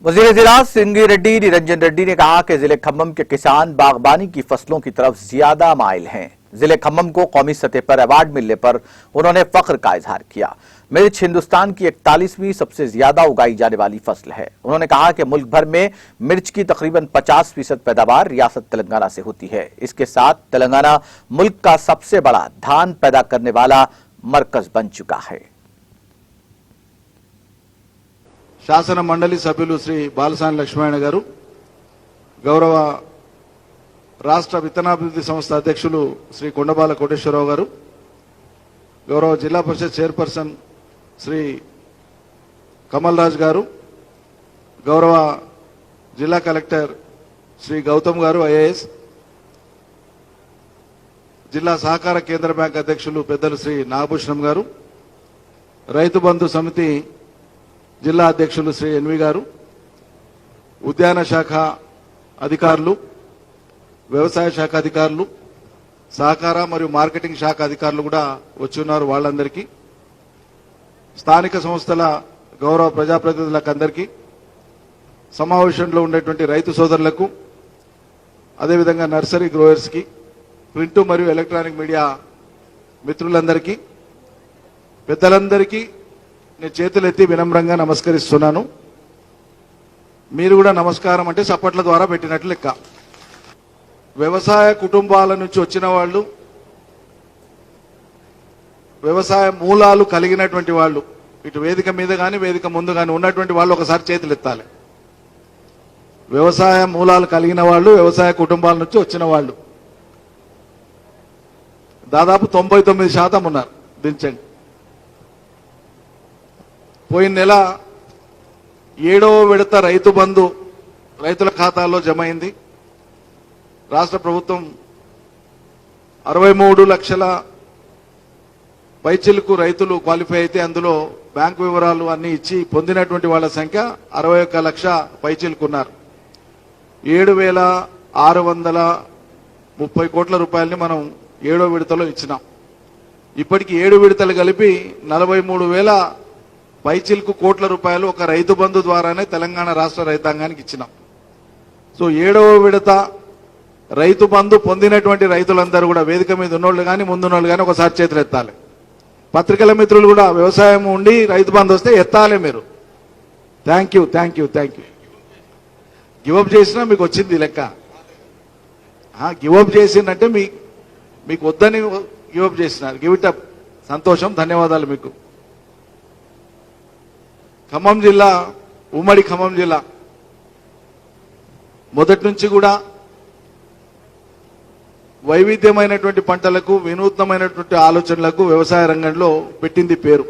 वजीर जिला सिंगी रेड्डी निरंजन रेड्डी ने कहा कि जिले खम्मम के किसान बागबानी की फसलों की तरफ ज्यादा माइल हैं। जिले खम्मम को कौमी सतह पर अवार्ड मिलने पर उन्होंने फख्र का इजहार किया। मिर्च हिंदुस्तान की 41वीं सबसे ज्यादा उगाई जाने वाली फसल है। उन्होंने कहा कि मुल्क भर में मिर्च की तकरीबन 50% पैदावार रियासत तेलंगाना से होती है। इसके साथ तेलंगाना मुल्क का सबसे बड़ा धान पैदा करने वाला मरकज बन चुका है। శాసన మండలి సభ్యులు శ్రీ బాలసాని లక్ష్మణ గారు, గౌరవ రాష్ట్ర విత్తనాభివృద్ధి సంస్థ అధ్యక్షులు శ్రీ కొండబాల కోటేశ్వరరావు గారు, గౌరవ జిల్లా పరిషత్ చైర్పర్సన్ శ్రీ కమల్ రాజ్ గారు, గౌరవ జిల్లా కలెక్టర్ శ్రీ గౌతమ్ గారు ఐఏఎస్, జిల్లా సహకార కేంద్ర బ్యాంక్ అధ్యక్షులు పెద్దలు శ్రీ నాగభూషణం గారు, రైతు బంధు సమితి జిల్లా అధ్యక్షులు శ్రీ ఎన్వి గారు, ఉద్యాన శాఖ అధికారులు, వ్యవసాయ శాఖ అధికారులు, సహకార మరియు మార్కెటింగ్ శాఖ అధికారులు కూడా వచ్చి ఉన్నారు. వాళ్ళందరికీ, స్థానిక సంస్థల గౌరవ ప్రజాప్రతినిధులకు అందరికీ, సమావేశంలో ఉండేటువంటి రైతు సోదరులకు, అదేవిధంగా నర్సరీ గ్రోయర్స్కి, ప్రింట్ మరియు ఎలక్ట్రానిక్ మీడియా మిత్రులందరికీ, పెద్దలందరికీ నేను చేతులెత్తి వినమ్రంగా నమస్కరిస్తున్నాను. మీరు కూడా నమస్కారం అంటే చప్పట్ల ద్వారా పెట్టినట్లు లెక్క. వ్యవసాయ కుటుంబాల నుంచి వచ్చిన వాళ్ళు, వ్యవసాయ మూలాలు కలిగినటువంటి వాళ్ళు, ఇటు వేదిక మీద కానీ వేదిక ముందు కానీ ఉన్నటువంటి వాళ్ళు ఒకసారి చేతులు ఎత్తాలి. వ్యవసాయ మూలాలు కలిగిన వాళ్ళు, వ్యవసాయ కుటుంబాల నుంచి వచ్చిన వాళ్ళు దాదాపు 99% ఉన్నారు. దించండి. పోయిన నెల 7వ విడత రైతు బంధు రైతుల ఖాతాల్లో జమ అయింది. రాష్ట్ర ప్రభుత్వం 63 లక్షల పైచిలకు రైతులు క్వాలిఫై అయితే అందులో బ్యాంకు వివరాలు అన్ని ఇచ్చి పొందినటువంటి వాళ్ళ సంఖ్య 61 లక్ష పైచిలుకున్నారు. 7,630 కోట్ల రూపాయలని మనం 7వ విడతలో ఇచ్చినాం. ఇప్పటికి 7 విడతలు కలిపి 43,000 పైచిల్కు కోట్ల రూపాయలు ఒక రైతు బంధు ద్వారానే తెలంగాణ రాష్ట్ర రైతాంగానికి ఇచ్చినాం. సో 7వ విడత రైతు బంధు పొందినటువంటి రైతులందరూ కూడా వేదిక మీద ఉన్నోళ్ళు కానీ ముందున్నోళ్ళు కానీ ఒకసారి చేతులు ఎత్తాలి. పత్రికల మిత్రులు కూడా వ్యవసాయం ఉండి రైతు బంధు వస్తే ఎత్తాలి మీరు. Thank you. గివప్ చేసినా మీకు వచ్చింది లెక్క. గివప్ చేసిందంటే మీకు వద్దని గివప్ చేసినారు. Give it up. సంతోషం. ధన్యవాదాలు మీకు. ఖమ్మం జిల్లా, ఉమ్మడి ఖమ్మం జిల్లా మొదటి నుంచి కూడా వైవిధ్యమైనటువంటి పంటలకు, వినూత్నమైనటువంటి ఆలోచనలకు వ్యవసాయ రంగంలో పెట్టింది పేరు.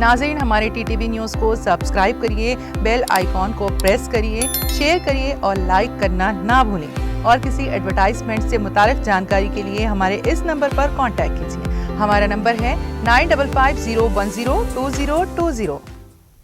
नाज़रीन, हमारे टीटीवी न्यूज़ को सब्सक्राइब करिए, बेल आइकॉन को प्रेस करिए, शेयर करिए और लाइक करना ना भूलें। और किसी एडवर्टाइजमेंट से मुताल्लिक जानकारी के लिए हमारे इस नंबर पर कांटेक्ट कीजिए। हमारा नंबर है 9550102020।